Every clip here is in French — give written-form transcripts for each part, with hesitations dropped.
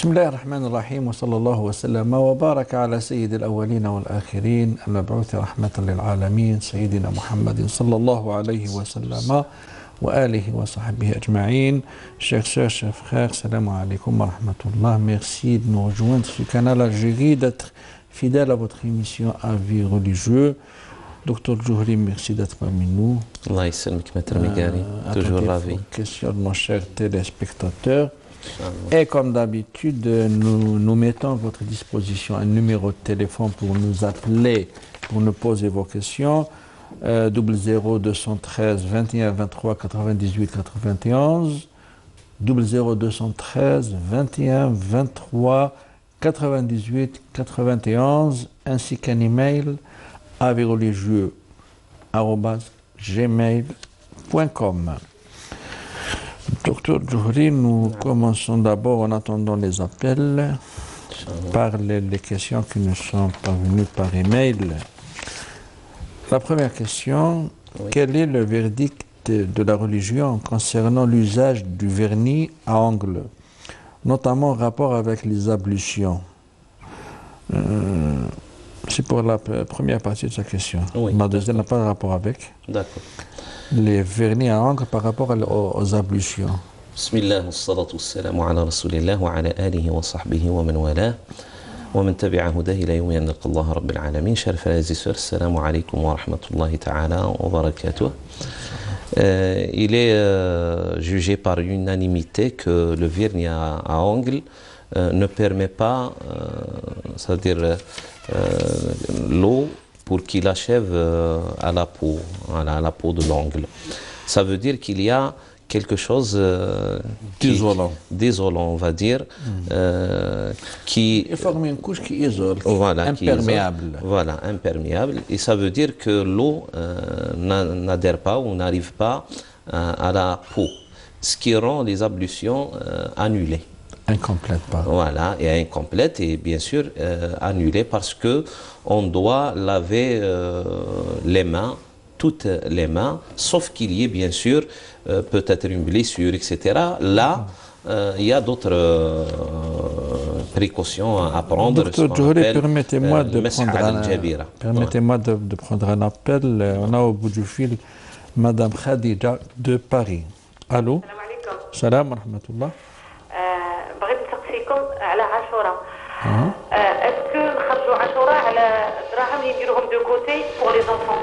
بسم الله الرحمن الرحيم وصلى الله وسلم وبارك على سيد الأولين والآخرين المبعوث رحمة للعالمين سيدنا محمد صلى الله عليه وسلم وآله وصحبه أجمعين. Chers sœurs, chers frères, salam alaikum wa rahmatullah. Merci de nous rejoindre sur le canal Algérie, d'être fidèle à votre émission Avis religieux. Docteur Djouhri, merci d'être parmi nous. Allah yassalmik, maître Migari, toujours ravi. Question de nos chers téléspectateurs. Et comme d'habitude, nous mettons à votre disposition un numéro de téléphone pour nous appeler, pour nous poser vos questions. 00 213 21 23 98 91 00 213 21 23 98 91 ainsi qu'un email avisreligieux@gmail.com. Docteur Djouhri, nous commençons d'abord en attendant les appels par les questions qui nous sont parvenues par email. La première question, oui. Quel est le verdict de la religion concernant l'usage du vernis à ongles, notamment en rapport avec les ablutions? C'est pour la première partie de sa question. Oui, la deuxième n'a pas de rapport avec. D'accord. Les vernis à ongles par rapport aux ablutions. Bismillah, wassalatu wassalamu ala rasulillah wa ala alihi wa sahbihi wa man wala wa man tabi'a hudahu ila yawmi yalqa Allah rabbil alamin. Chers frères et sœurs, assalamu alaykum wa rahmatullahi ta'ala wa barakatuh. Il est jugé par unanimité que le vernis à ongles ne permet pas, c'est-à-dire l'eau pour qu'il achève à la peau de l'ongle. Ça veut dire qu'il y a quelque chose désolant, on va dire, qui... Il forme une couche qui isole, voilà, imperméable. Voilà, imperméable. Et ça veut dire que l'eau n'adhère pas ou n'arrive pas à la peau, ce qui rend les ablutions annulées. Incomplète, pardon. Voilà, et incomplète et bien sûr annulée parce que on doit laver les mains, toutes les mains, sauf qu'il y ait bien sûr peut-être une blessure, etc. Là, il y a d'autres précautions à prendre. Docteur Djouhri, permettez-moi de prendre un appel. On a au bout du fil Madame Khadija de Paris. Allô? Salam wa rahmatullah. Est-ce que نخرجوا عاشوراء على دراهم يديروهم de côté pour les enfants?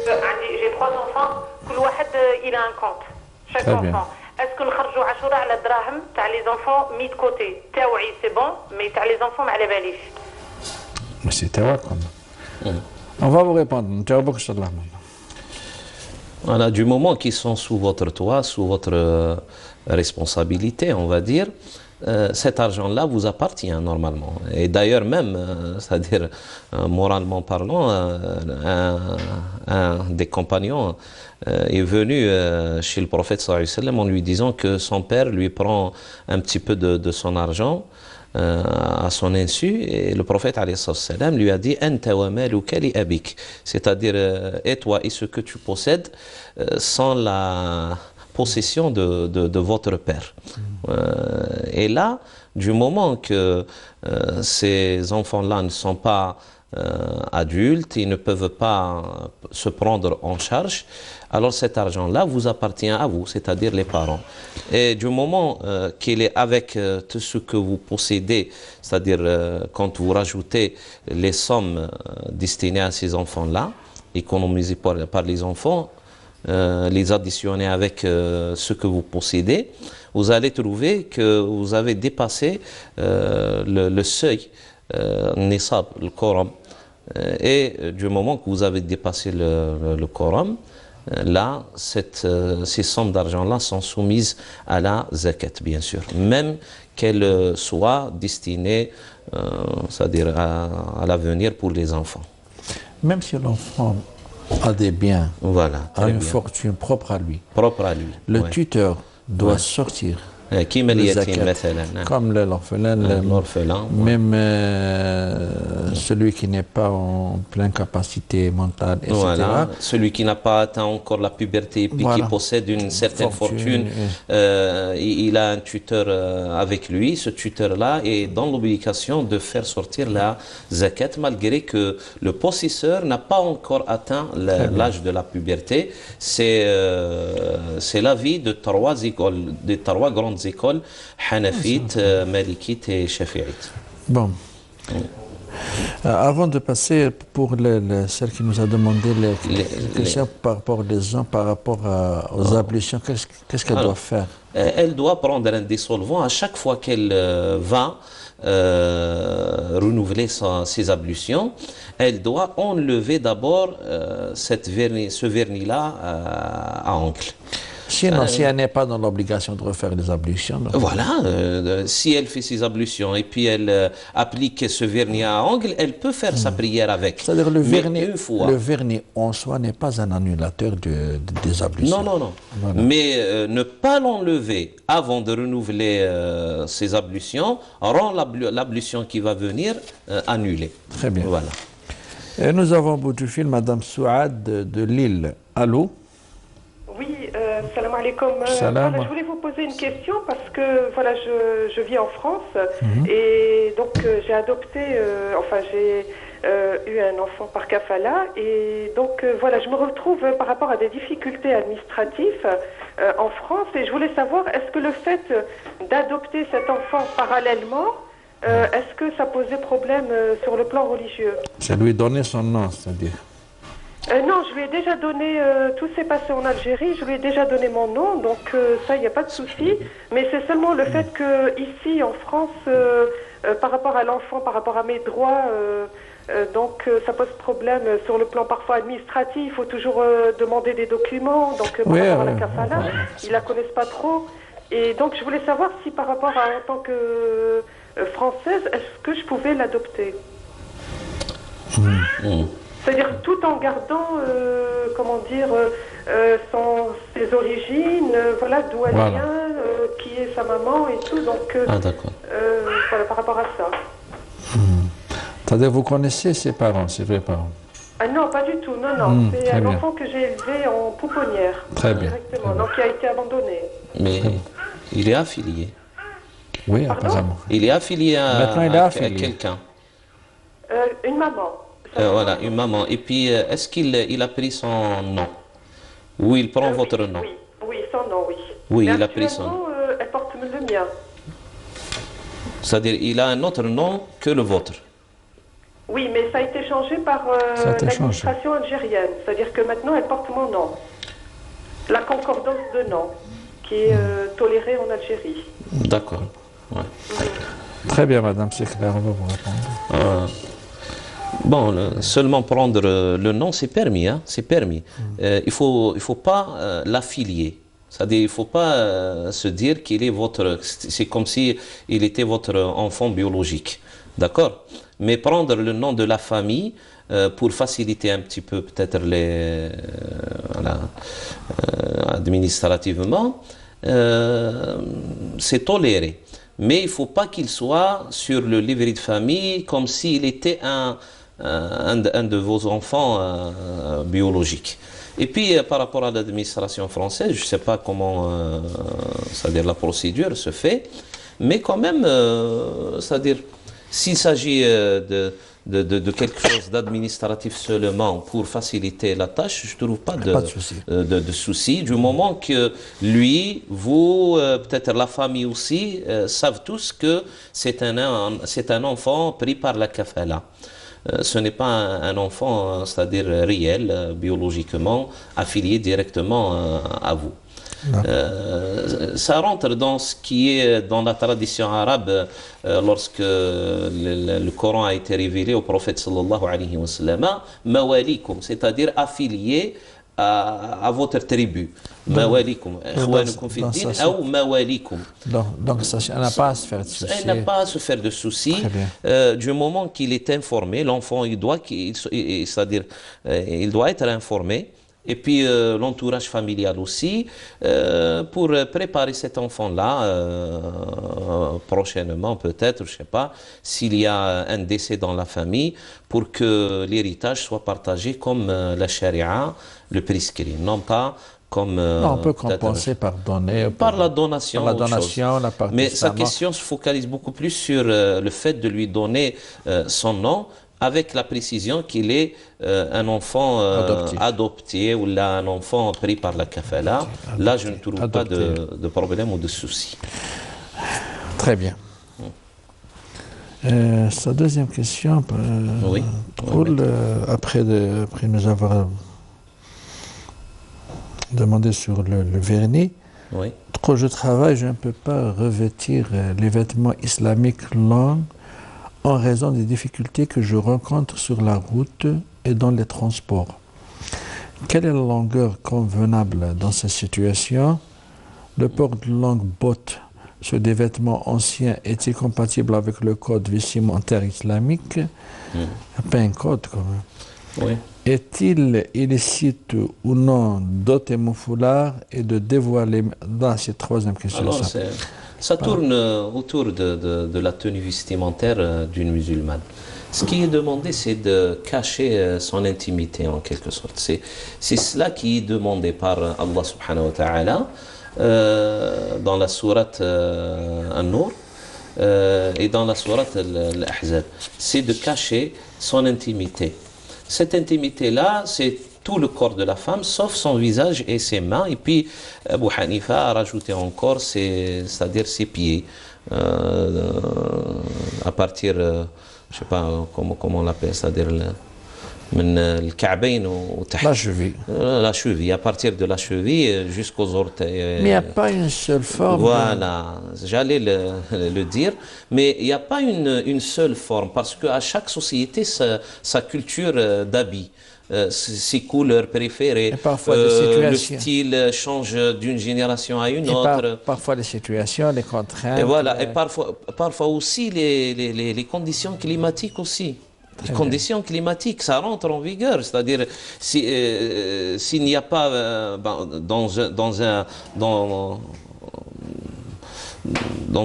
J'ai 3 enfants, كل واحد il a un compte, chaque enfant. Est-ce que نخرجوا عاشوراء على الدراهم تاع les enfants mis de côté؟ تاوعي c'est bon, mais تاع les enfants ما على باليش. Mais c'est تاوعكم. On va vous répondre. نجاوبك إن شاء الله. Voilà, du moment qu'ils sont sous votre toit, sous votre responsabilité, on va dire, cet argent-là vous appartient normalement. Et d'ailleurs même, c'est-à-dire moralement parlant, un des compagnons est venu chez le prophète sallallahu alayhi wa sallam en lui disant que son père lui prend un petit peu de son argent à son insu, et le prophète alayhi sallam lui a dit Anta wa maluka li abik, c'est-à-dire et toi et ce que tu possèdes sans la possession de votre père. Et là, du moment que ces enfants-là ne sont pas adultes, ils ne peuvent pas se prendre en charge, alors cet argent-là vous appartient à vous, c'est-à-dire les parents. Et du moment qu'il est avec tout ce que vous possédez, c'est-à-dire quand vous rajoutez les sommes destinées à ces enfants-là, économisées par les enfants, les additionner avec ce que vous possédez, vous allez trouver que vous avez dépassé le seuil nisab, le quorum. Et du moment que vous avez dépassé le quorum, là, ces sommes d'argent-là sont soumises à la zakat, bien sûr, même qu'elles soient destinées, c'est-à-dire à l'avenir pour les enfants. Même si l'enfant a des biens, voilà, a une fortune propre à lui. Propre à lui. Le tuteur doit sortir كيما اليتيم مثلا. Comme l'orphelin, l'orphelin, même celui qui n'est pas en pleine capacité mentale, etc. Voilà, celui qui n'a pas atteint encore la puberté et puis qui possède une certaine fortune, il a un tuteur avec lui. Ce tuteur-là est dans l'obligation de faire sortir la zakat malgré que le possesseur n'a pas encore atteint l'âge de la puberté. C'est l'avis de trois écoles, de trois grandes écoles, Hanafites, Malikites et Shafi'ites. Bon. Avant de passer pour celle qui nous a demandé les questions par rapport aux gens, par rapport aux ablutions, qu'est-ce qu'elle doit faire? Elle doit prendre un dissolvant à chaque fois qu'elle va renouveler ses ablutions. Elle doit enlever d'abord ce vernis-là à ongles. Sinon, si elle n'est pas dans l'obligation de refaire les ablutions. Voilà, si elle fait ses ablutions et puis elle applique ce vernis à ongles, elle peut faire sa prière avec. C'est-à-dire le vernis en soi n'est pas un annulateur des ablutions. Non, non, non. Voilà. Mais ne pas l'enlever avant de renouveler ses ablutions rend l'ablution qui va venir annulée. Très bien. Voilà. Et nous avons au bout du fil Madame Souad de Lille. Allô? Oui, salam alaikum. Voilà, je voulais vous poser une question parce que voilà, je vis en France et donc j'ai adopté, j'ai eu un enfant par kafala et donc voilà, je me retrouve par rapport à des difficultés administratives en France et je voulais savoir est-ce que le fait d'adopter cet enfant parallèlement, est-ce que ça posait problème sur le plan religieux? C'est lui donner son nom, c'est-à-dire? Non, je lui ai déjà donné, tout s'est passé en Algérie, je lui ai déjà donné mon nom, donc ça, il n'y a pas de souci. Mais c'est seulement le fait que ici, en France, par rapport à l'enfant, par rapport à mes droits, donc ça pose problème sur le plan parfois administratif, il faut toujours demander des documents, donc par rapport à la kafala, ils la connaissent pas trop. Et donc je voulais savoir si par rapport à, en tant que française, est-ce que je pouvais l'adopter? C'est-à-dire tout en gardant, comment dire, ses origines, voilà, d'où elle vient, qui est sa maman et tout. Donc, voilà, par rapport à ça. C'est-à-dire vous connaissez ses parents, ses vrais parents? Ah non, pas du tout, non, non. C'est un enfant que j'ai élevé en pouponnière. Très bien. Directement, donc qui a été abandonné. Mais il est affilié. Oui, apparemment. Il est affilié à quelqu'un. Une maman. Voilà, une maman. Et puis, est-ce qu'il a pris son nom? Ou il prend votre nom? Oui, son nom, oui. Oui, mais il a pris son nom. Elle porte le mien. C'est-à-dire, il a un autre nom que le vôtre? Oui, mais ça a été changé par l'administration algérienne. C'est-à-dire que maintenant, elle porte mon nom. La concordance de nom, qui est tolérée en Algérie. D'accord. Ouais. Très bien, madame, c'est clair, on va vous répondre. Bon, seulement prendre le nom, c'est permis, hein, c'est permis. Il faut pas l'affilier. C'est-à-dire, il ne faut pas se dire qu'il est votre... C'est comme si il était votre enfant biologique. D'accord? Mais prendre le nom de la famille pour faciliter un petit peu peut-être administrativement, c'est toléré. Mais il ne faut pas qu'il soit sur le livret de famille comme s'il était un de vos enfants biologiques. Et puis, par rapport à l'administration française, je ne sais pas comment c'est-à-dire la procédure se fait, mais quand même, c'est-à-dire, s'il s'agit de quelque chose d'administratif seulement pour faciliter la tâche, je ne trouve pas de souci, du moment que lui, vous, peut-être la famille aussi, savent tous que c'est un enfant pris par la kafala. Ce n'est pas un enfant, c'est-à-dire réel, biologiquement, affilié directement à vous. Ça rentre dans ce qui est dans la tradition arabe lorsque le Coran a été révélé au prophète sallallahu alayhi wa sallam, mawalikum, c'est-à-dire affilié à votre tribu. Mawalikum, ikhwanukum fi din ou mawalikum. Donc ça n'a pas à se faire de soucis. Elle n'a pas à se faire de soucis. Du moment qu'il est informé, l'enfant il doit être informé et puis l'entourage familial aussi, pour préparer cet enfant-là, prochainement peut-être, je ne sais pas, s'il y a un décès dans la famille, pour que l'héritage soit partagé comme la charia le prescrit, non pas comme... non, on peut compenser par donner. Par la donation. Par la donation, la part mais sa question se focalise beaucoup plus sur le fait de lui donner son nom, avec la précision qu'il est un enfant adopté ou là, un enfant pris par la kafala. Là, je ne trouve pas de problème ou de souci. Très bien. Sa deuxième question, oui. Après nous avoir demandé sur le vernis, oui. Quand je travaille, je ne peux pas revêtir les vêtements islamiques longs en raison des difficultés que je rencontre sur la route et dans les transports. Quelle est la longueur convenable dans ces situations? Le port de longues bottes sur des vêtements anciens est-il compatible avec le code vestimentaire islamique? Pas un code quand même. Oui. Est-il illicite ou non d'ôter mon foulard et de dévoiler... Là, c'est la troisième question. Alors, ça tourne autour de la tenue vestimentaire d'une musulmane. Ce qui est demandé, c'est de cacher son intimité en quelque sorte. C'est cela qui est demandé par Allah subhanahu wa ta'ala dans la sourate An-Nur et dans la sourate Al-Ahzab. C'est de cacher son intimité. Cette intimité-là, c'est tout le corps de la femme, sauf son visage et ses mains. Et puis, Abu Hanifa a rajouté encore, c'est-à-dire ses pieds, à partir, je ne sais pas comment on l'appelle, c'est-à-dire le ka'bayn ou la cheville. La cheville, à partir de la cheville jusqu'aux orteils. Mais il n'y a pas une seule forme. Voilà, j'allais le dire, mais il n'y a pas une seule forme, parce qu'à chaque société, sa culture d'habit, ses couleurs préférées, le style change d'une génération à une autre. Parfois les situations, les contraintes. Et voilà, et parfois aussi les conditions climatiques aussi. Les conditions climatiques, ça rentre en vigueur. C'est-à-dire, s'il n'y a pas dans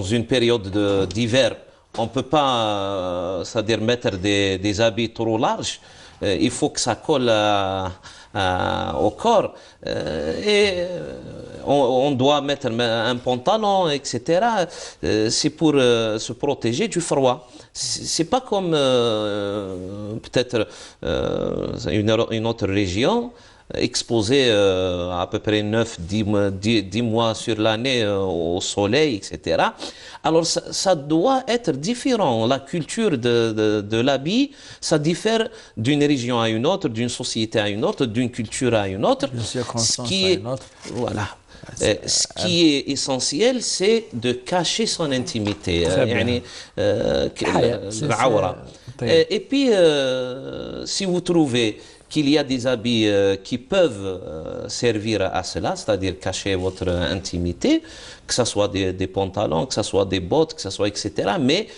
une période d'hiver, on ne peut pas c'est-à-dire mettre des habits trop larges. Il faut que ça colle au corps. Et on doit mettre un pantalon, etc. C'est pour se protéger du froid. C'est pas comme peut-être une autre région exposée à peu près 9-10 mois sur l'année au soleil, etc. Alors ça doit être différent. La culture de l'habit, ça diffère d'une région à une autre, d'une société à une autre, d'une culture à une autre. Ce qui est, voilà. Ce qui est essentiel, c'est de cacher son intimité. Et puis, si vous trouvez qu'il y a des habits qui peuvent servir à cela, c'est-à-dire cacher votre intimité, que ce soit des pantalons, que ce soit des bottes, que ce soit etc. Mais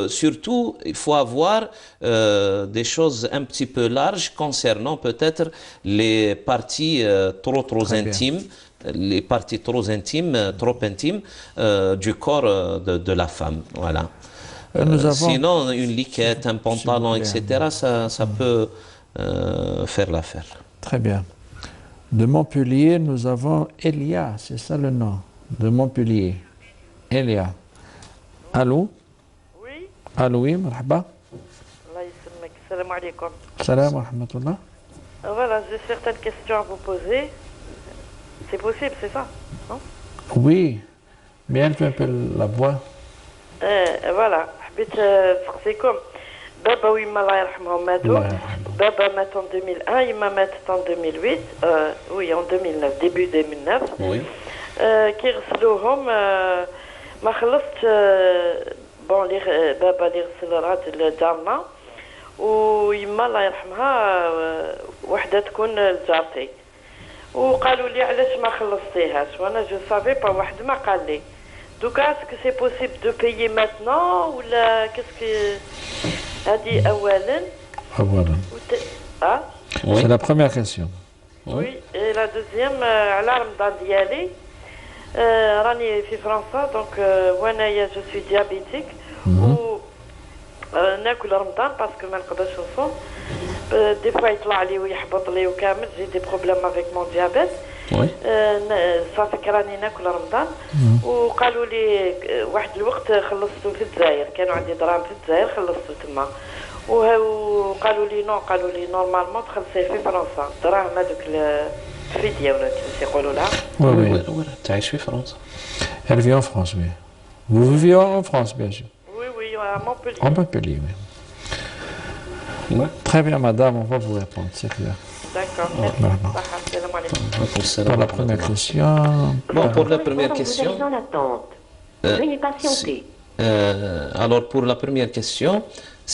surtout, il faut avoir des choses un petit peu larges concernant peut-être les parties trop intimes. Les parties trop intimes du corps de la femme. Voilà. Sinon, une liquette, un pantalon, etc., ça peut faire l'affaire. Très bien. De Montpellier, nous avons Elia, c'est ça le nom, de Montpellier. Elia. Allô? Oui. Allô, oui, marhaba. Allah yissalmek. Salam alaikum. Salam wa rahmatullah. Voilà, j'ai certaines questions à vous poser. C'est possible, c'est ça, non? Oui, mais un peu la voix. Voilà, حبيت نسقسيكم بابا ويما الله يرحمهم ماتوا. بابا مات en 2001, يما ماتت en 2008. Oui, en 2009, début 2009. Oui. كي غسلوهم ما خلصت بون بابا اللي غسل رات لدارنا ويما الله يرحمها وحده تكون جارتي. وقالوا لي علاش ما خلصتيهاش وانا جو سافي با واحد ما قال لي دوكا اسكو سي بوسيبل دو بايي ماتنون ولا كاسكو هذه اولا C'est la première question. Oui, et la deuxième, على رمضان ديالي راني في فرنسا دونك وانايا جو سوي ديابيتيك و ناكل رمضان باسكو ما نقدرش نصوم دي فوا يطلع لي ويحبط لي وكامل جي دي بروبليم افيك مون ديابيت صافي راني ناكل رمضان وقالوا لي واحد الوقت خلصته في الجزائر كانوا عندي دراهم في الجزائر خلصته تما وقالوا لي نو قالوا لي نورمالمون تخلصيه في فرنسا دراهم هذوك الفديه ولا كيفاش يقولوا لها وين تعيش في فرنسا؟ Elle vit en France, oui. Vous vivez en France, bien sûr. Oui, oui, à Montpellier. En Montpellier, oui. Ouais. Très bien, madame, on va vous répondre, c'est clair. D'accord, Voilà. merci. Pour la première question. Bon, pour la première question. Vous êtes en attente. Veuillez patienter. Alors, pour la première question,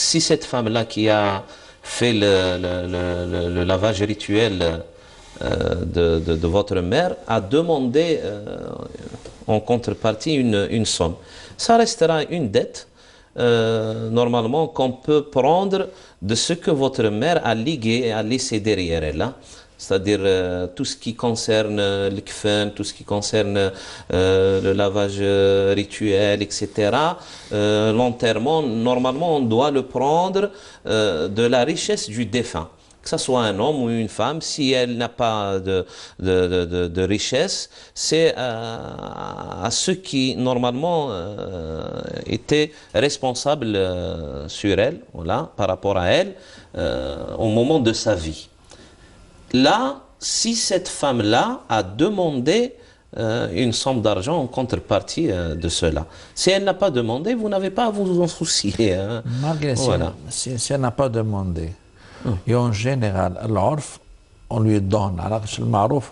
si cette femme-là qui a fait le lavage rituel de votre mère a demandé en contrepartie une somme, ça restera une dette normalement qu'on peut prendre de ce que votre mère a ligué et a laissé derrière elle. Hein. C'est-à-dire tout ce qui concerne le kfen, tout ce qui concerne le lavage rituel, etc. L'enterrement, normalement, on doit le prendre de la richesse du défunt. Que ce soit un homme ou une femme, si elle n'a pas de richesse, c'est à ceux qui, normalement, étaient responsables sur elle, voilà, par rapport à elle, au moment de sa vie. Là, si cette femme-là a demandé une somme d'argent en contrepartie de cela, si elle n'a pas demandé, vous n'avez pas à vous en soucier. Hein. Malgré Voilà. si elle n'a pas demandé, et en général, l'orf, on lui donne. Alors, c'est le marouf,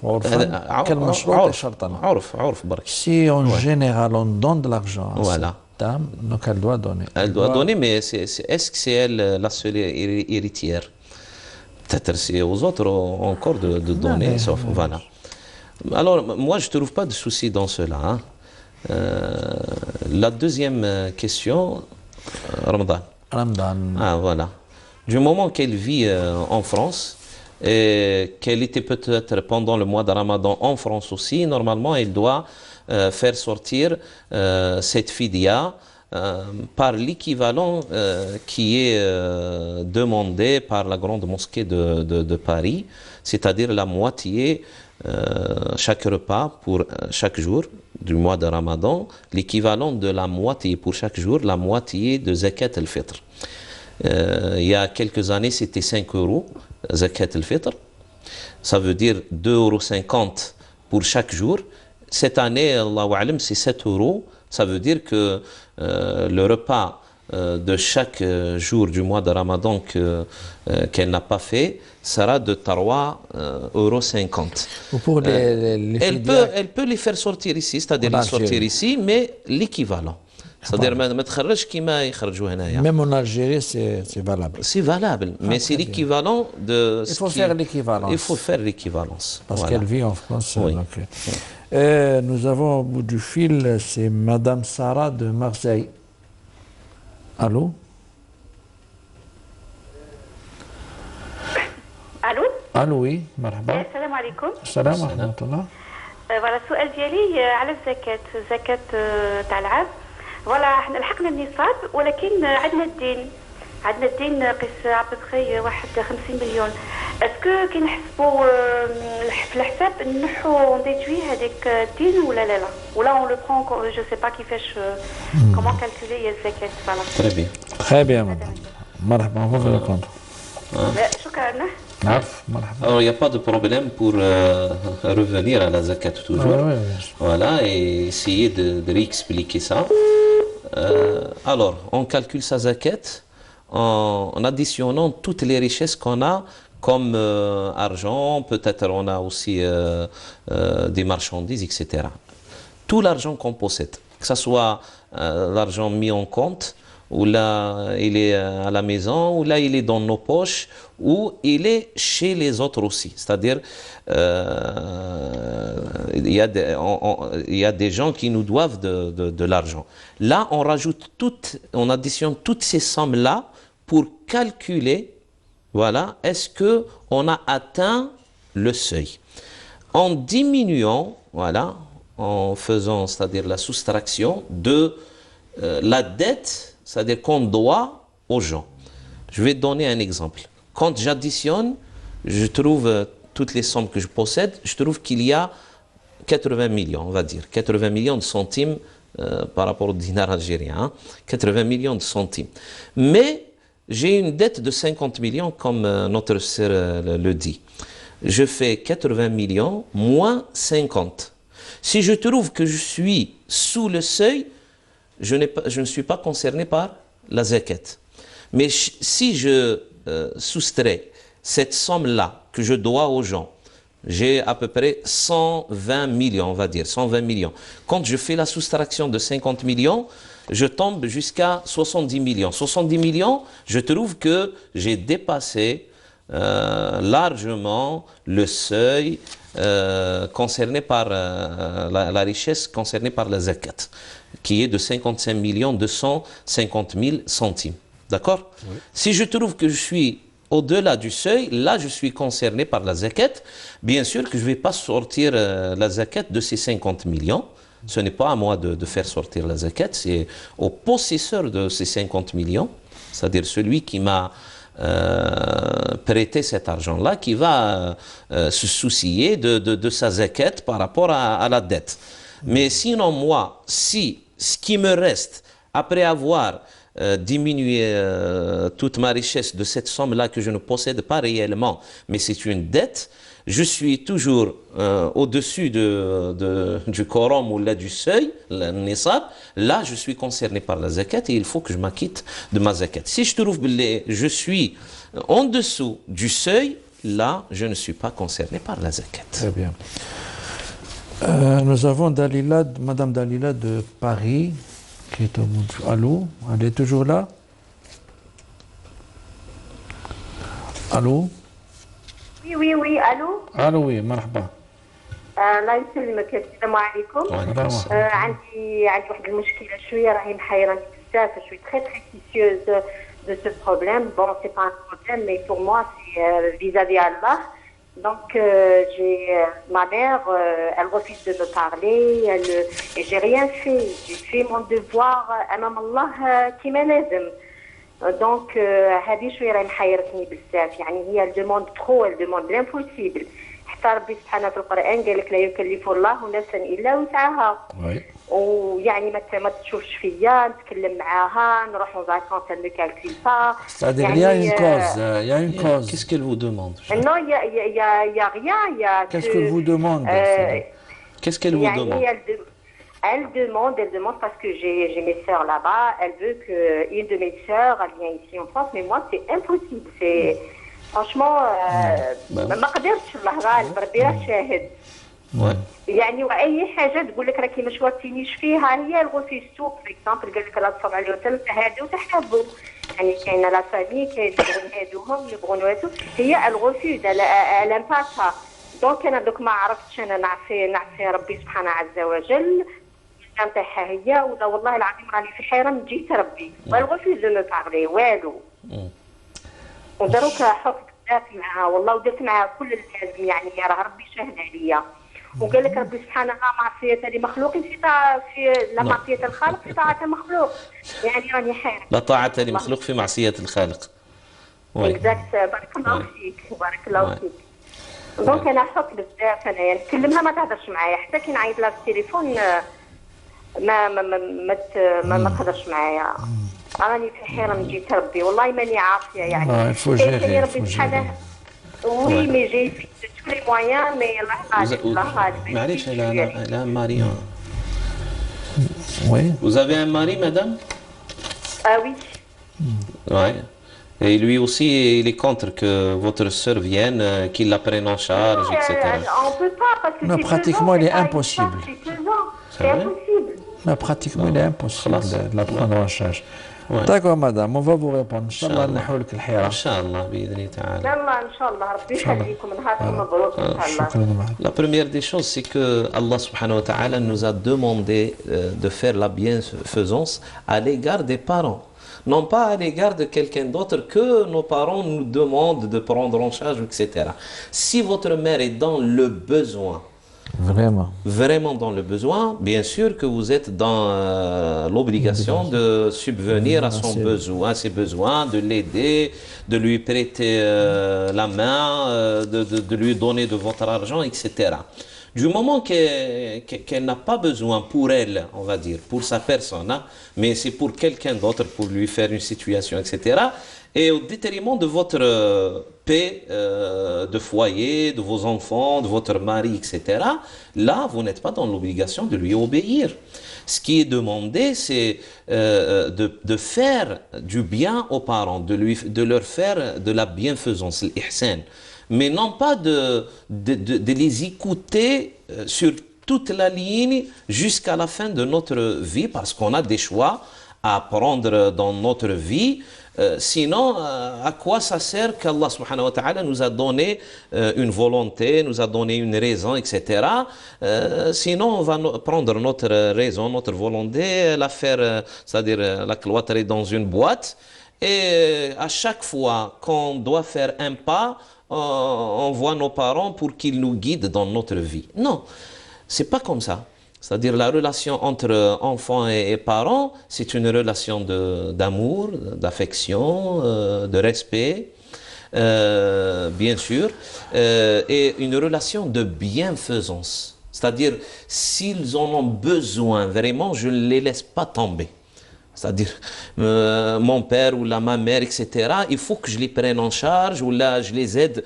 quel mashrout est shartan. Si en général, on donne de l'argent à cette dame, donc elle doit donner. Elle doit donner, mais est-ce que c'est elle la seule héritière? Peut-être c'est aux autres encore de donner, sauf voilà. Alors, moi, je ne trouve pas de souci dans cela. Hein. La deuxième question, Ramadan. Ramadan. Ah, voilà. Du moment qu'elle vit en France, et qu'elle était peut-être pendant le mois de Ramadan en France aussi, normalement, elle doit faire sortir cette fidia par l'équivalent qui est demandé par la grande mosquée de Paris, c'est-à-dire la moitié chaque repas pour chaque jour du mois de Ramadan, l'équivalent de la moitié pour chaque jour, la moitié de Zakat al-Fitr. Il y a quelques années, c'était 5 € Zakat al-Fitr. Ça veut dire 2,50 € pour chaque jour. Cette année, Allahu A'lam, c'est 7 €. Ça veut dire que le repas de chaque jour du mois de Ramadan qu'elle n'a pas fait sera de 3,50 €. Pour Elle peut les faire sortir ici, c'est-à-dire les sortir ici, mais l'équivalent. C'est-à-dire ما تخرجش كيما يخرجوا هنايا. Même en Algérie, c'est valable. C'est valable, mais c'est l'équivalent de. Il faut faire l'équivalence. Il faut faire l'équivalence. Parce voilà. qu'elle vit en France. Oui. Donc, nous avons au bout du fil, c'est Madame Sarah de Marseille. Allô? الو Allô, oui, مرحبا. السلام عليكم. السلام ورحمة الله. فوالا السؤال ديالي على الزكاة تاع العام. فوالا احنا لحقنا النصاب ولكن عندنا الدين قيس ابخي واحد 50 مليون. اسكو كي نحسبوا في الحساب نحو نديتوي هذاك الدين ولا لا ولا اون لو برون جو سي با كيفاش كومون كالكولي الزكاة. فوالا Très bien. Très bien, madame. مرحبا, on va vous répondre. شكرا. عفو, مرحبا. Alors, il n'y a pas de problème pour revenir à la zakat toujours. Oui, voilà, et essayer de réexpliquer ça. Alors, on calcule sa zakat en additionnant toutes les richesses qu'on a comme argent, peut-être on a aussi des marchandises, etc. Tout l'argent qu'on possède, que ce soit l'argent mis en compte, ou là il est à la maison, ou là il est dans nos poches, ou il est chez les autres aussi. C'est-à-dire, il y a des gens qui nous doivent de l'argent. Là, on additionne toutes ces sommes-là pour calculer, voilà, est-ce qu'on a atteint le seuil. En diminuant, voilà, en faisant, c'est-à-dire la soustraction de la dette, c'est-à-dire qu'on doit aux gens. Je vais donner un exemple. Quand j'additionne, je trouve toutes les sommes que je possède, je trouve qu'il y a 80 millions, on va dire, 80 millions de centimes par rapport au dinar algérien, hein, 80 millions de centimes. Mais j'ai une dette de 50 millions, comme notre sœur le dit. Je fais 80 millions moins 50. Si je trouve que je suis sous le seuil, je ne suis pas concerné par la zakat. Mais si je soustrais cette somme-là que je dois aux gens, j'ai à peu près 120 millions, on va dire, 120 millions. Quand je fais la soustraction de 50 millions, je tombe jusqu'à 70 millions. 70 millions, je trouve que j'ai dépassé largement le seuil concerné par la richesse concernée par la zakat, qui est de 55 millions 250 000 centimes. D'accord? Oui. Si je trouve que je suis au-delà du seuil, là je suis concerné par la zakat. Bien sûr que je ne vais pas sortir la zakat de ces 50 millions. Ce n'est pas à moi de faire sortir la zakat, c'est au possesseur de ces 50 millions, c'est-à-dire celui qui m'a prêté cet argent-là, qui va se soucier de sa zakat par rapport à la dette. Mais sinon, moi, si ce qui me reste, après avoir diminué toute ma richesse de cette somme-là que je ne possède pas réellement, mais c'est une dette, je suis toujours au-dessus du quorum ou là du seuil, le nisab. Là, je suis concerné par la zakat et il faut que je m'acquitte de ma zakat. Si je trouve que je suis en dessous du seuil, là, je ne suis pas concerné par la zakat. Très bien. Nous avons Dalila, Madame Dalila de Paris, qui est au bout. Allô? Elle est toujours là? Allô? Oui, allô. Allô, oui, مرحبا. الله يسلمك، السلام عليكم. عندي واحد المشكله شويه راهي محيراني بزاف. Je suis très soucieuse de ce problème. Bon, c'est pas un problème, mais pour moi c'est vis-à-vis Allah. Donc j'ai ma mère, elle refuse de me parler, et j'ai rien fait. J'ai fait mon devoir امام الله كما لازم. دونك هذه شويه راهي محيرتني بزاف. يعني هي الدوموند ترو، الدوموند لامبوسيبل. حتى ربي سبحانه في القران قال لك لا يكلف الله نفسا الا وسعها. ويعني ما تشوفش فيا، نتكلم معاها، نروح en vacances, elle ne calcule pas. C'est-à-dire il y a une cause, il y a une cause. Qu'est-ce qu'elle vous demande? Non, il y a rien, il y a Qu'est-ce qu'elle vous demande? Qu'est-ce qu'elle vous demande? Elle demande parce que j'ai mes sœurs là-bas. Elle veut qu'une de mes sœurs elle vient ici en France, mais moi c'est impossible. C'est franchement ما قدرتش، الله غالب ربي راه شاهد. يعني واي حاجه تقول لك راكي ما شورتينيش فيها، هي الغوفي السوق في اكزامبل قال لك الله صلى الله عليه وسلم تهادوا تحابوا. يعني كاينه لا فامي كاين اللي يهادوهم يبغون يهادوا، هي الغوفي الامباكا. دونك انا دوك ما عرفتش، انا نعفي ربي سبحانه عز وجل نتاعها هي، ولا والله العظيم راني في حيره من جهه ربي. والغوفي دو بارلي والو. ودروك حط بزاف معها والله، ودرت معها كل اللازم. يعني راه ربي شاهد عليا. وقال لك ربي سبحانه معصية لمخلوق في لا معصية الخالق في طاعة المخلوق. يعني راني حيرة. لا طاعة لمخلوق في معصية الخالق. اكزاكت. بارك الله فيك، بارك الله فيك. دونك انا حط بزاف، انا يعني نكلمها ما تهضرش معايا، حتى كي نعيط لها في التليفون ما تهضرش معايا. راني في حيرة من جهة ربي، والله ماني عارفة. يعني كاين ربي سبحانه. Oui, mais j'ai fait tous les moyens, mais Allah. معليش la mari. Oui. Vous avez un mari, madame? Oui. Ouais. Et lui aussi, il est contre que votre sœur vienne, qu'il la prenne en charge, etc. On ne peut pas parce que non, pratiquement, il est impossible. C'est impossible. Non, pratiquement, il est impossible de la prendre en charge. D'accord, madame, on va vous répondre. Inch'Allah, نحولك الحيرة. إن شاء الله بإذن تعالى. يلا ان شاء الله ربي يخليكم نهاركم مبروك ان شاء الله. La première des choses, c'est que Allah subhanahu wa ta'ala nous a demandé de faire la bienfaisance à l'égard des parents. Non pas à l'égard de quelqu'un d'autre que nos parents nous demandent de prendre en charge, etc. Si votre mère est dans le besoin, vraiment dans le besoin, bien sûr que vous êtes dans l'obligation de subvenir à son besoin, à ses besoins, de l'aider, de lui prêter la main, de lui donner de votre argent, etc. Du moment qu'elle n'a pas besoin pour elle, on va dire, pour sa personne, hein, mais c'est pour quelqu'un d'autre, pour lui faire une situation, etc. Et au détriment de votre paix de foyer, de vos enfants, de votre mari, etc., là, vous n'êtes pas dans l'obligation de lui obéir. Ce qui est demandé, c'est de faire du bien aux parents, de leur faire de la bienfaisance, l'ihsan. Mais non pas de les écouter sur toute la ligne jusqu'à la fin de notre vie, parce qu'on a des choix à prendre dans notre vie. Sinon, à quoi ça sert qu'Allah subhanahu wa ta'ala nous a donné une volonté, nous a donné une raison, etc. Sinon, on va prendre notre raison, notre volonté, la faire, c'est-à-dire la cloîtrer dans une boîte, et à chaque fois qu'on doit faire un pas, on voit nos parents pour qu'ils nous guident dans notre vie. Non, c'est pas comme ça. C'est-à-dire la relation entre enfants et parents, c'est une relation d'amour, d'affection, de respect, bien sûr, et une relation de bienfaisance. C'est-à-dire, s'ils en ont besoin vraiment, je ne les laisse pas tomber. C'est-à-dire, mon père ou ma mère, etc., il faut que je les prenne en charge, ou là, je les aide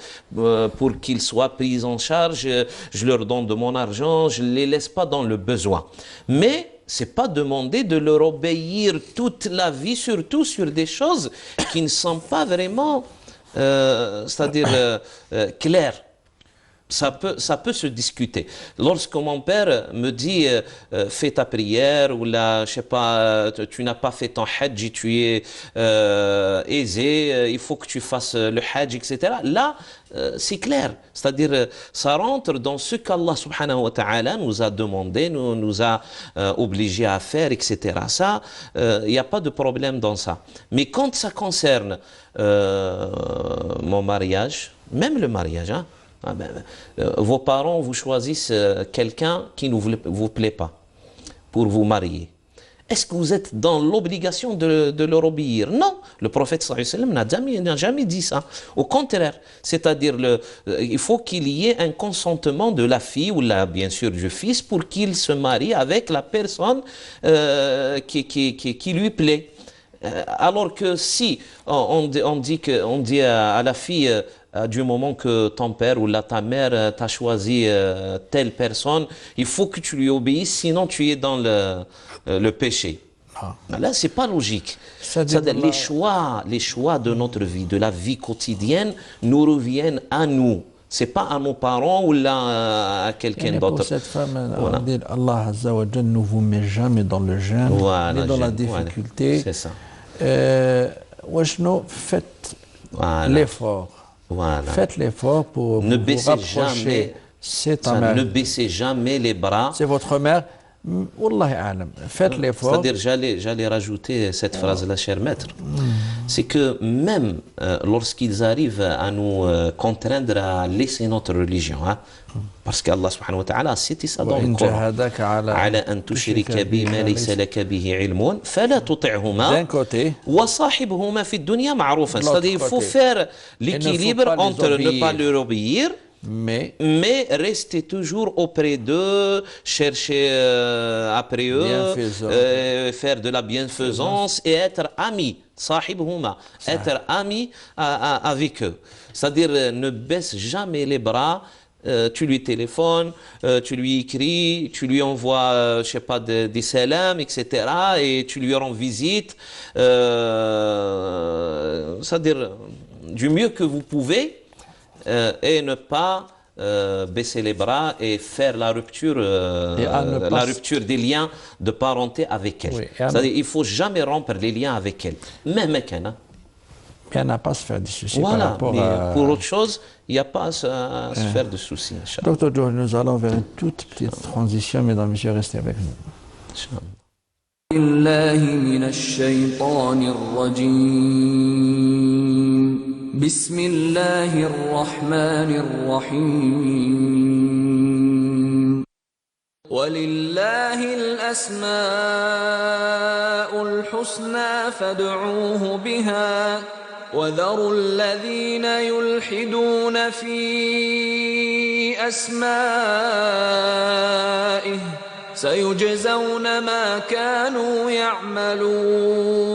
pour qu'ils soient pris en charge, je leur donne de mon argent, je ne les laisse pas dans le besoin. Mais, c'est pas demander de leur obéir toute la vie, surtout sur des choses qui ne sont pas vraiment, c'est-à-dire, claires. Ça peut se discuter. Lorsque mon père me dit fais ta prière, ou là, je sais pas, tu n'as pas fait ton hajj, tu es aisé, il faut que tu fasses le hajj, etc. Là, c'est clair. C'est-à-dire, ça rentre dans ce qu'Allah subhanahu wa ta'ala nous a demandé, nous a obligé à faire, etc. Ça, il n'y a pas de problème dans ça. Mais quand ça concerne mon mariage, même le mariage, hein, vos parents vous choisissent quelqu'un qui ne vous plaît pas pour vous marier. Est-ce que vous êtes dans l'obligation de leur obéir? Non, le prophète sallallahu alayhi wa sallam n'a jamais dit ça. Au contraire, c'est-à-dire il faut qu'il y ait un consentement de la fille ou bien sûr du fils pour qu'il se marie avec la personne qui lui plaît. Alors que si on dit à la fille, du moment que ton père ou ta mère t'a choisi telle personne, il faut que tu lui obéisses, sinon tu es dans le péché. Là, c'est pas logique. C'est-à-dire les choix de notre vie, de la vie quotidienne, nous reviennent à nous. C'est pas à nos parents ou là à quelqu'un d'autre. Pour cette femme, voilà. Allah Azza wa Jal ne vous met jamais dans le gêne, ni dans la difficulté. C'est ça. Faites l'effort. Voilà. Faites l'effort pour ne vous rapprocher. Ne baissez jamais les bras. C'est votre mère. Wallahi a'lam. Faites l'effort. C'est-à-dire, j'allais rajouter cette phrase-là, cher maître. C'est que même lorsqu'ils arrivent à nous contraindre à laisser notre religion, hein, parce qu'Allah subhanahu wa ta'ala a cité ça dans le Coran. على أن تشرك بي ما ليس لك به علم فلا تطعهما وصاحبهما في الدنيا معروفا. C'est-à-dire, il faut faire l'équilibre entre ne pas leur obéir, mais rester toujours auprès d'eux, chercher après eux, faire de la bienfaisance et être ami, sahibhuma, être ami avec eux. C'est-à-dire, ne baisse jamais les bras. Tu lui téléphones, tu lui écris, tu lui envoies, je sais pas, des salams, etc. et tu lui rends visite. C'est-à-dire, du mieux que vous pouvez, et ne pas baisser les bras et faire la rupture, la rupture des liens de parenté avec elle. Oui, C'est-à-dire il ne faut jamais rompre les liens avec elle. Même qu'elle et à ne pas se faire des soucis voilà, par rapport mais à... pour autre chose, il n'y a pas à se faire de soucis. Docteur Joe, nous allons vers une toute petite transition, mesdames et messieurs, restez avec nous. بالله من الشيطان الرجيم بسم الله الرحمن الرحيم ولله الأسماء الحسنى فادعوه بها وذروا الذين يلحدون في أسمائه سيجزون ما كانوا يعملون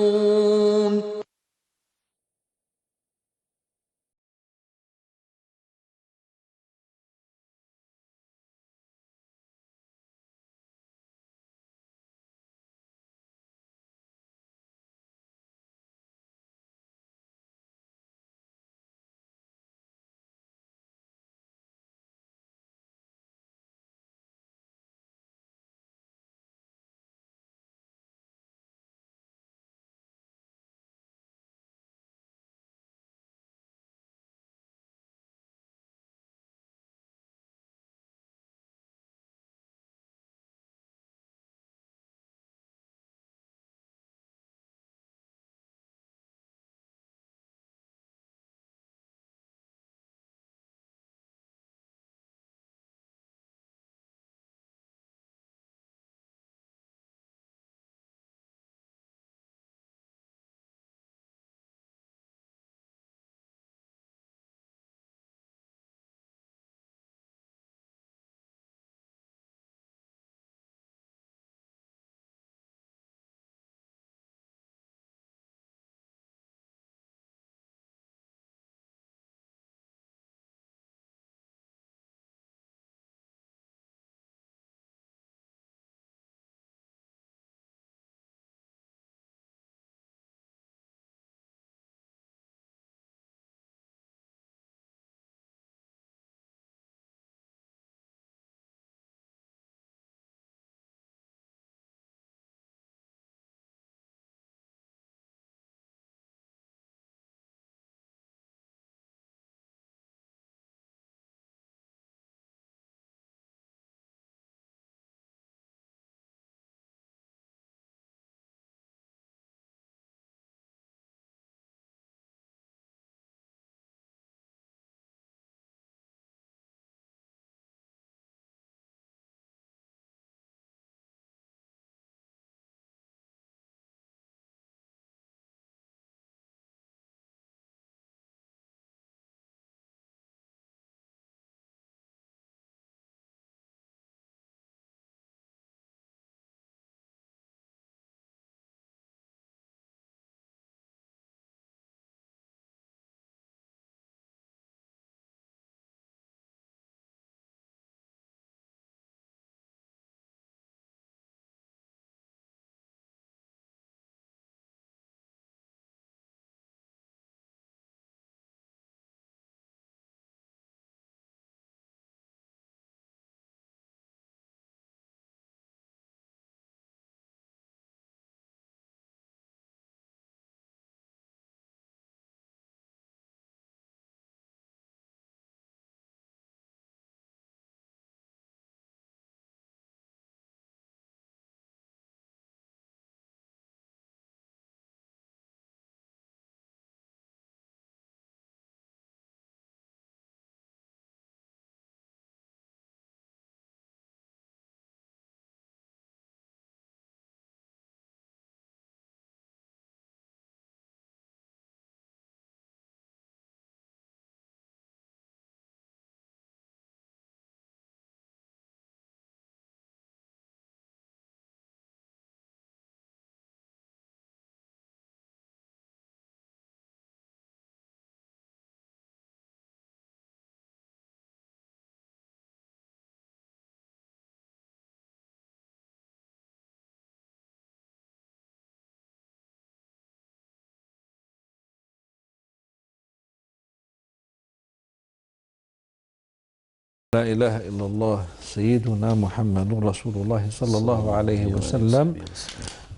La ilaha illallah, Sayyiduna Muhammadun Rasulullah sallallahu alayhi wa sallam.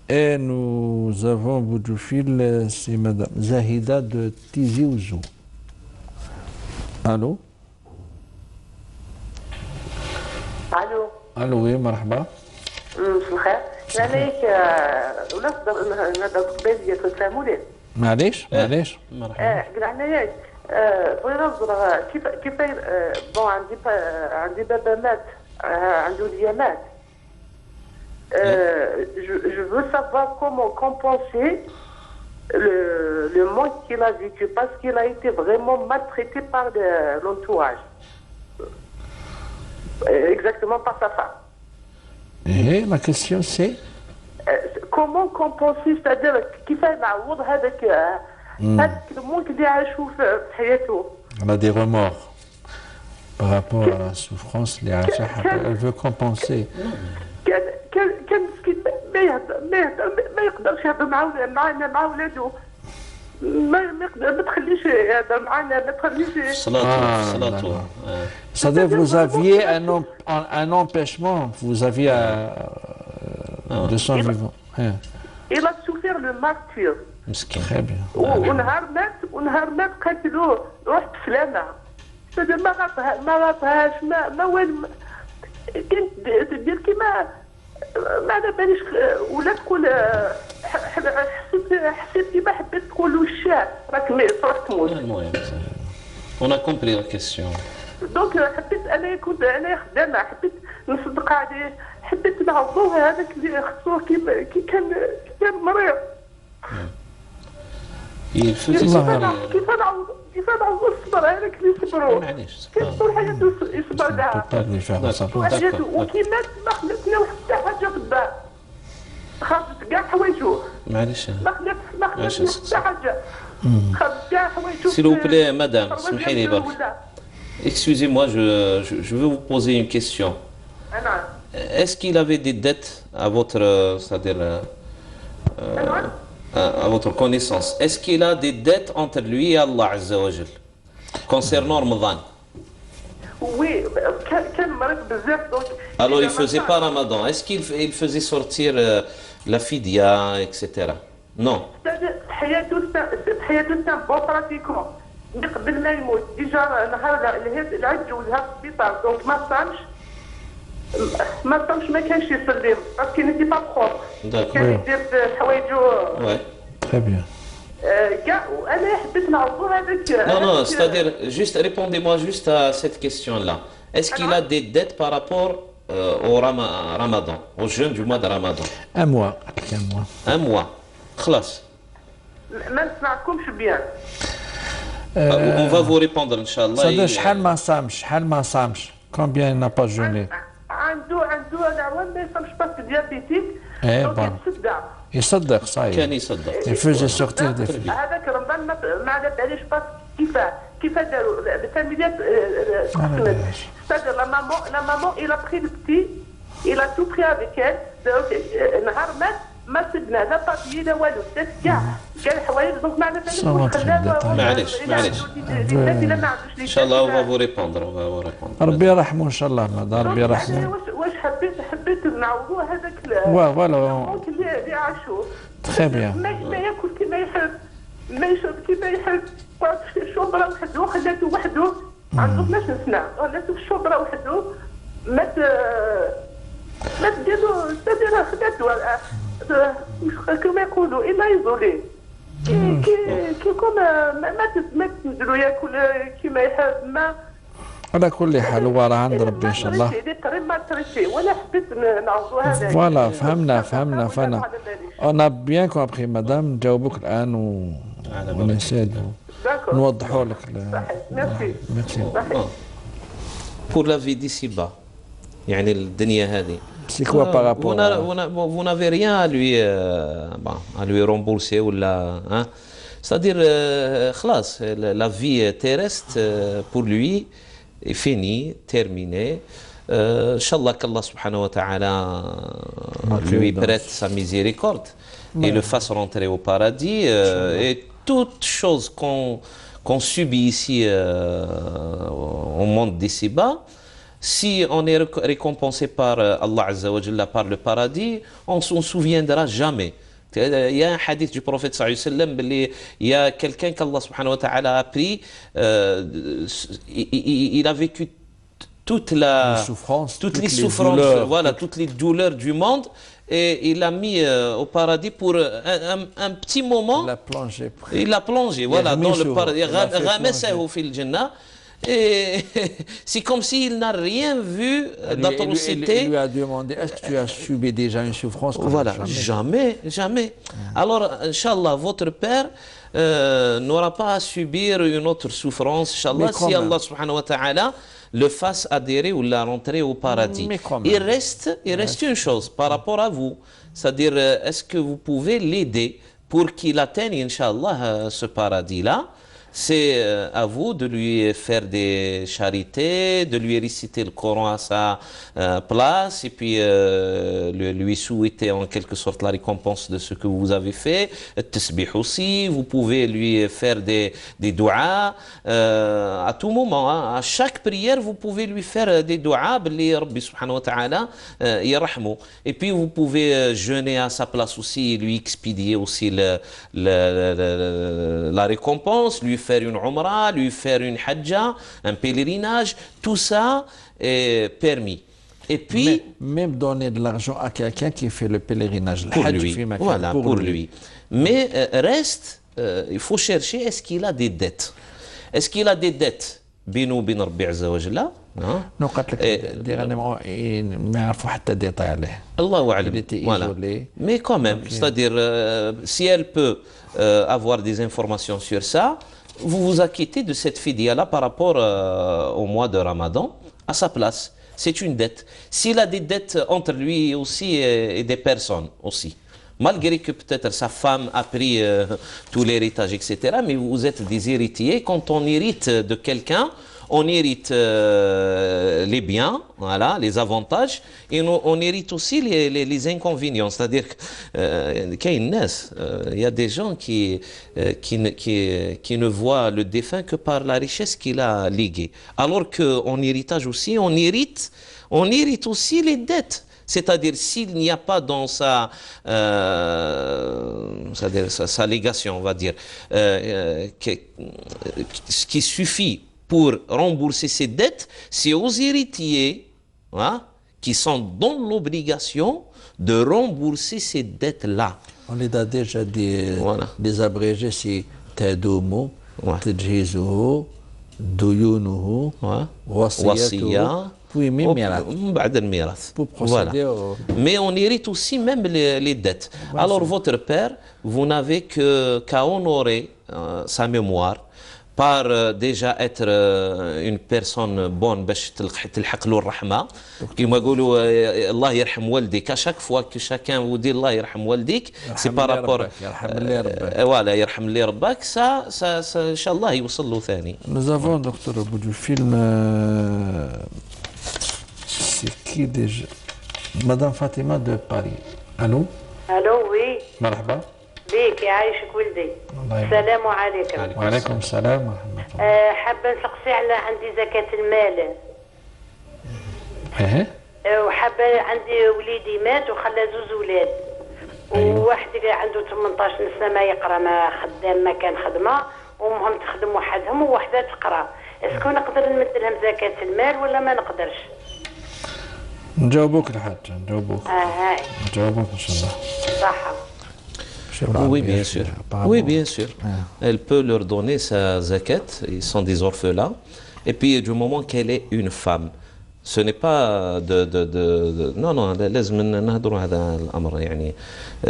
Et nous avons au bout du fil, c'est Madame Zahida de Tizi Ouzou. Allô? الو Allô, oui, marhaba. مساء الخير. عليك ولا نقدر قبيله تفهموني. معليش معليش. مرحبا. قلنا ياك بغينا نهضر كيف بون عندي بابا مات عنده وليا مات. Je veux savoir comment compenser le manque qu'il a vécu parce qu'il a été vraiment maltraité par l'entourage. Exactement par sa femme. Et la question c'est comment compenser, c'est-à-dire كيفاه نعوض هذاك المنك اللي عاشوا في حياته. elle a des remords par rapport à la souffrance, elle veut compenser. كان مسكين ما يقدرش يهضر معنا مع ولادو. ما تخليش يهضر معنا ما تخليش. صلاته. C'est-à-dire vous aviez un empêchement, vous aviez de son vivant. Il a souffert le martyr. مسكين. Très bien. ونهار مات قالت له روح بسلامة. ما غطهاش ما والو. كنت تدير كيما ما على باليش ولا تقول حسيت كيما حبيت تقول له الشعب راك تروح تموت. المهم on a compris la question. دونك حبيت انا خدامه حبيت نصدق عليه حبيت نعوضوه هذاك اللي خصوه كي كان مريض. كيف نعوض الصبر هذاك اللي صبروا كيف طول حياته يصبر لها وكي مات ما خلتنا حتى حاجه في الدار خرجت كاع حوايجو معليش ما خلتنا حتى حاجه خرجت كاع حوايجو. S'il vous plaît, madame, excusez-moi, je veux vous poser une question. Est-ce qu'il avait des dettes à votre, c'est-à-dire à votre connaissance? Est-ce qu'il a des dettes entre lui et Allah Azza wa Jal concernant Ramadan? Oui, كان مريض بزاف دونك. Alors il faisait pas Ramadan. Est-ce qu'il faisait sortir la fidia, etc. Non. حياته تاع بوطراتيكم قبل ما يموت ديجا نهار العيد جوزها في السبيطار دونك ما صامش ما كانش يصلي باسكو نيتي با بروف كان يدير حوايجو. Ouais. Très bien. كاع وانا حبيت نعرفوا هذاك. Non, c'est-à-dire juste répondez-moi juste à cette question-là. Est-ce qu'il a des dettes par rapport au Ramadan, au jeûne du mois de Ramadan? Un mois. Un mois. خلاص. ما نسمعكمش بيان. On va vous répondre Inch'Allah. C'est-à-dire شحال ما صامش combien il n'a pas jeûné. عنده العوام ما يصامش باسكو ديابيتيك دونك يصدق صحيح. كان يصدق. Il faisait sortir des filles. هذاك رمضان ما على باليش باسكو كيف داروا الفاميليات c'est-à-dire la maman il a pris le petit il a tout pris avec elle نهار مات ما سبنا لا بابي لا والو دات كاع الحوايج دونك ما على باليش معليش ان شاء الله on va vous répondre. ربي يرحمه ان شاء الله ربي يرحمه. واش حبيت نعوضوا هذاك فوالا اللي عاشوه. تري بيان. ما ياكل كيما يحب ما يشرب كيما يحب في الشوبره وحده خلاته وحده عنده 12 سنه خلاته في الشوبره وحده ما تديرو خداتو كما يقولوا الا يزولي كي ما تنزلوا ياكل كيما يحب ما. على كل حال هو راه عند ربي ان شاء الله. ولا حبيت نعوضوا هذا. فوالا فهمنا فانا. On a bien compris madame نجاوبك الان ونسال نوضحوا لك. ميرسي. Pour la vie d'ici-bas, يعني الدنيا هذه. C'est quoi par rapport vous n'avez rien à lui rembourser ou là, hein? C'est-à-dire خلاص la vie terrestre pour lui est finie, terminée. Inch'Allah qu'Allah subhanahu wa ta'ala lui prête sa miséricorde et le fasse rentrer au paradis et toute chose qu'on subit ici au monde d'ici-bas, Si on est récompensé par Allah Azza wa Jalla, par le paradis, on ne s'en souviendra jamais. Il y a un hadith du prophète sallallahu alayhi wa sallam, il y a quelqu'un qu'Allah subhanahu wa ta'ala a pris, il a vécu toutes les souffrances, voilà, toutes les douleurs du monde, et il l'a mis au paradis pour un petit moment. Il l'a plongé, voilà, dans le paradis. Et c'est comme s'il n'a rien vu d'atrocité. Il lui a demandé, est-ce que tu as subi déjà une souffrance? Voilà, jamais. Alors, Inch'Allah, votre père n'aura pas à subir une autre souffrance, Inch'Allah, si Allah subhanahu wa ta'ala le fasse adhérer ou la rentrer au paradis. Il reste une chose par rapport à vous, c'est-à-dire, est-ce que vous pouvez l'aider pour qu'il atteigne, Inch'Allah, ce paradis-là? C'est à vous de lui faire des charités, de lui réciter le Coran à sa place, et puis lui souhaiter en quelque sorte la récompense de ce que vous avez fait. Tasbih aussi, vous pouvez lui faire des douas à tout moment. Hein. À chaque prière, vous pouvez lui faire des douas, Rabbi subhanahu wa ta'ala yarahmu. Et puis vous pouvez jeûner à sa place aussi, et lui expédier aussi la récompense, lui faire une umrah, lui faire une hajja, un pèlerinage, tout ça est permis. Et puis, même donner de l'argent à quelqu'un qui fait le pèlerinage, pour lui, voilà, pour lui. Mais reste, il faut chercher, est-ce qu'il a des dettes? Est-ce qu'il a des dettes? بينه وبين ربي عز وجل. Non, قلت لك dernièrement ما يعرفوا حتى ديتاي عليه. الله أعلم. Voilà. Mais quand même, c'est-à-dire, si elle peut avoir des informations sur ça, vous vous acquittez de cette fidya-là par rapport au mois de Ramadan à sa place. C'est une dette. S'il a des dettes entre lui aussi et des personnes aussi, malgré que peut-être sa femme a pris tout l'héritage, etc., mais vous êtes des héritiers. Quand on hérite de quelqu'un, on hérite les biens, voilà, les avantages, et on hérite aussi les inconvénients. C'est-à-dire qu'il y a des gens qui ne voient le défunt que par la richesse qu'il a léguée. Alors qu'en héritage aussi, on hérite aussi les dettes. C'est-à-dire, s'il n'y a pas dans sa légation, on va dire, ce qui suffit pour rembourser ses dettes, c'est aux héritiers, hein, qui sont dans l'obligation de rembourser ces dettes-là. On les a déjà des abrégés, c'est Tadumu, Tadjizuhu, Duyunuhu, Wasiyya. Oui, mais pour procéder Mais on hérite aussi même les dettes. Alors votre père, vous n'avez qu'à honorer sa mémoire par déjà être une personne bonne باش تلحق له الرحمة كما يقولوا الله يرحم والديك. À chaque fois que chacun vous dit الله يرحم والديك, c'est par rapport voilà يرحم لي ربك, ça إن شاء الله يوصل له ثاني. Nous avons docteur Abou du film c'est qui déjà? Madame Fatima de Paris. Allô? Allô, oui. مرحبا. بيك يعيشك ولدي. السلام عليكم. وعليكم السلام ورحمة الله. حابة نسقسي على عندي زكاة المال. وحابة عندي وليدي مات وخلى زوز ولاد. وواحد عنده 18 سنة ما يقرا, ما خدام, ما كان خدمة, وامهم تخدم وحدهم ووحدة تقرا. اسكو نقدر نمد لهم زكاة المال ولا ما نقدرش؟ نجاوبوك الحاج, نجاوبوك. هاي. نجاوبوك إن شاء الله. صحة. Oui, bien sûr. Oui, bien sûr. Elle peut leur donner sa zakat, ils sont des orphelins. Et puis, du moment qu'elle est une femme, ce n'est pas non,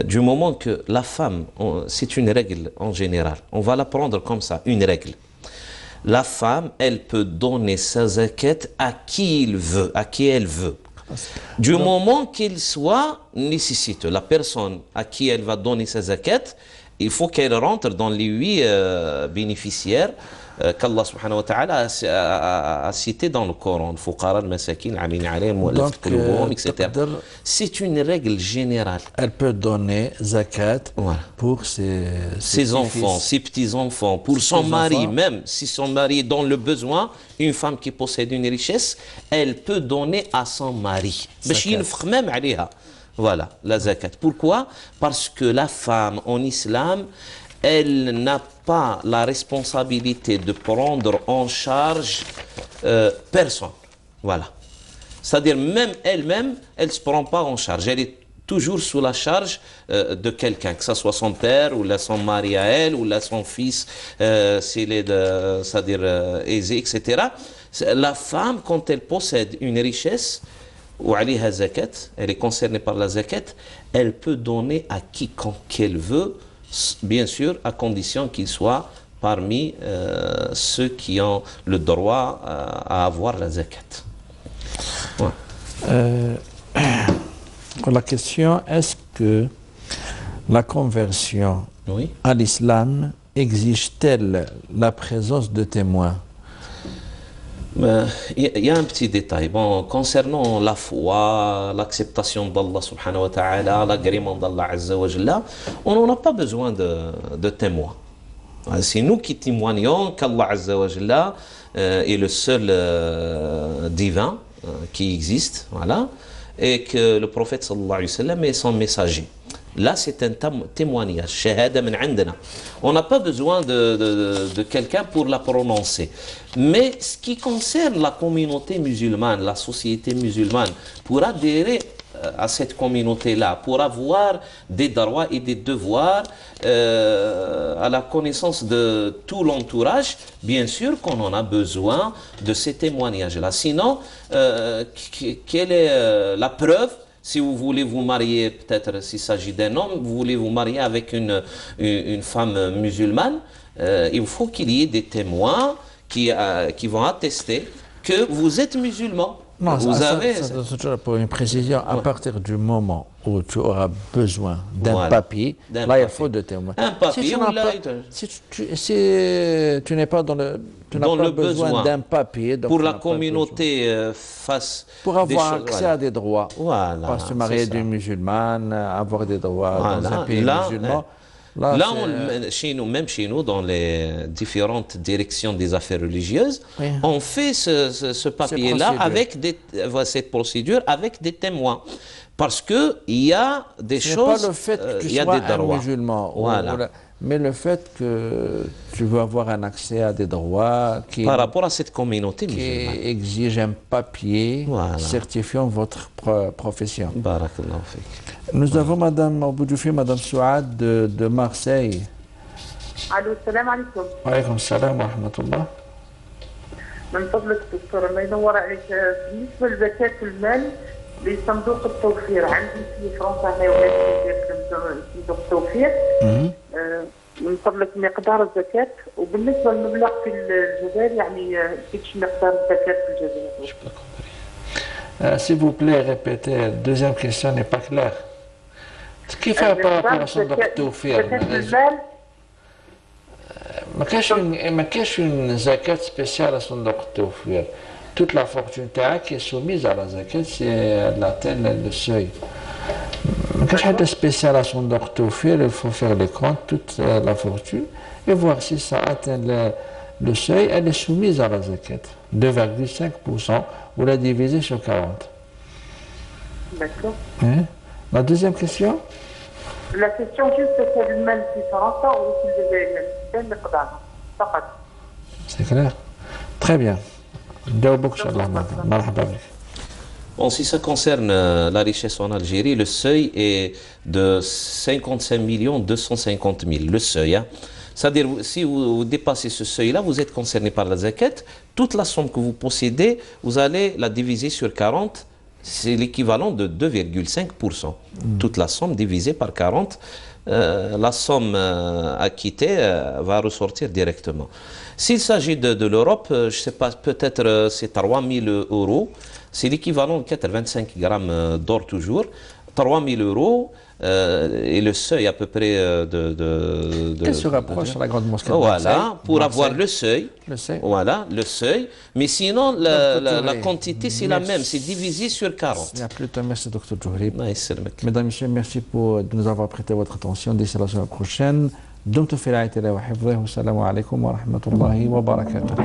du moment que la femme, c'est une règle en général, on va la prendre comme ça, une règle. La femme, elle peut donner sa zakat à qui elle veut. Du moment qu'il soit nécessiteux, la personne à qui elle va donner sa zakat, il faut qu'elle rentre dans les 8 bénéficiaires qu'Allah subhanahu wa ta'ala a cité dans le Coran, etc. C'est une règle générale. Elle peut donner zakat pour ses enfants, ses petits-enfants, pour son mari, même si son mari est dans le besoin, une femme qui possède une richesse, elle peut donner à son mari. Même voilà, la zakat. Pourquoi? Parce que la femme en islam, elle n'a pas la responsabilité de prendre en charge personne. Voilà. C'est-à-dire même elle-même, elle ne se prend pas en charge. Elle est toujours sous la charge de quelqu'un, que ce soit son père, ou là son mari à elle, ou là son fils, s'il est, c'est-à-dire aisé, etc. La femme, quand elle possède une richesse, ou alayha zakat, elle est concernée par la zakat, elle peut donner à quiconque qu'elle veut, bien sûr, à condition qu'il soit parmi ceux qui ont le droit à avoir la zakat. Ouais. La question, est-ce que la conversion à l'islam exige-t-elle la présence de témoins? Il y a un petit détail. Bon, concernant la foi, l'acceptation d'Allah subhanahu wa ta'ala, l'agrément d'Allah azza wa jalla, on n'en a pas besoin de témoins. C'est nous qui témoignons qu'Allah azza wa jalla est le seul divin qui existe, voilà, et que le prophète sallallahu alayhi wa sallam est son messager. Là, c'est un témoignage. Shahada min indana. On n'a pas besoin de quelqu'un pour la prononcer. Mais ce qui concerne la communauté musulmane, la société musulmane, pour adhérer à cette communauté-là, pour avoir des droits et des devoirs à la connaissance de tout l'entourage, bien sûr qu'on en a besoin de ces témoignages-là. Sinon, quelle est la preuve? Si vous voulez vous marier, peut-être s'il s'agit d'un homme, vous voulez vous marier avec une femme musulmane, il faut qu'il y ait des témoins qui vont attester que vous êtes musulman. Non, pour une précision, à partir du moment où tu auras besoin d'un papier, là il faut des témoins. Un papier, si tu n'es pas dans le besoin d'un papier, pour la communauté pour avoir accès à des droits, parce que marier d'une musulmane, avoir des droits dans un pays musulman. Là, même chez nous, dans les différentes directions des affaires religieuses, on fait ce papier-là avec cette procédure avec des témoins. Parce qu'il y a des choses, pas le fait que tu il y a sois des un droits. musulman, Voilà. Mais le fait que tu veux avoir un accès à des droits par rapport à cette communauté musulmane, qui exige un papier certifiant votre profession. Barakallahu fik. Nous avons Madame Aboudjoufi, Madame Souad de Marseille. Allô, salam alaikum. Wa alaykoum salam wa rahmatullah. من فضلك دكتور الله ينور عليك بالنسبه لزكاه المال لصندوق التوفير عندي في فرنسا هنا ولاد صندوق التوفير من فضلك مقدار الزكاه وبالنسبه للمبلغ في الجزائر يعني كيفاش مقدار الزكاه في الجزائر؟ S'il vous plaît, répétez. Deuxième question n'est pas claire. كيف par rapport à صندوق التوفير؟ ما كاينش une zakat spéciale à صندوق التوفير. Toute la fortune qui est soumise à la zakat, c'est elle atteint le seuil. ما كاينش حاجة spéciale à صندوق التوفير, il faut faire les comptes, toute la fortune, et voir si ça atteint le seuil, elle est soumise à la zakat. 2,5%, vous la divisez sur 40. D'accord. La deuxième question? La question juste c'est le mal في فرنسا ou في الجزائر كم مقدار فقط. C'est clair. Très bien. جاوبك إن شاء الله. مرحبا بك. Bon, si ça concerne la richesse en Algérie, le seuil est de 55 250 000. Le seuil, hein. C'est-à-dire, si vous dépassez ce seuil-là, vous êtes concerné par la zakat. Toute la somme que vous possédez, vous allez la diviser sur 40. C'est l'équivalent de 2,5%. Toute la somme divisée par 40, la somme acquittée va ressortir directement. S'il s'agit de l'Europe, je ne sais pas, peut-être c'est 3 000 euros. C'est l'équivalent de 85 grammes d'or toujours. 3 000 euros, et le seuil à peu près Elle se rapproche à la grande mosquée. Voilà, pour avoir le seuil. Le seuil. Voilà, le seuil. Mais sinon, la quantité, c'est la même. C'est divisé sur 40. Il y a plus de merci, Dr. Djouri. Mesdames et messieurs, merci pour de nous avoir prêté votre attention. D'ici la semaine prochaine. دمتم في رعاية الله وحفظه والسلام عليكم ورحمة الله وبركاته.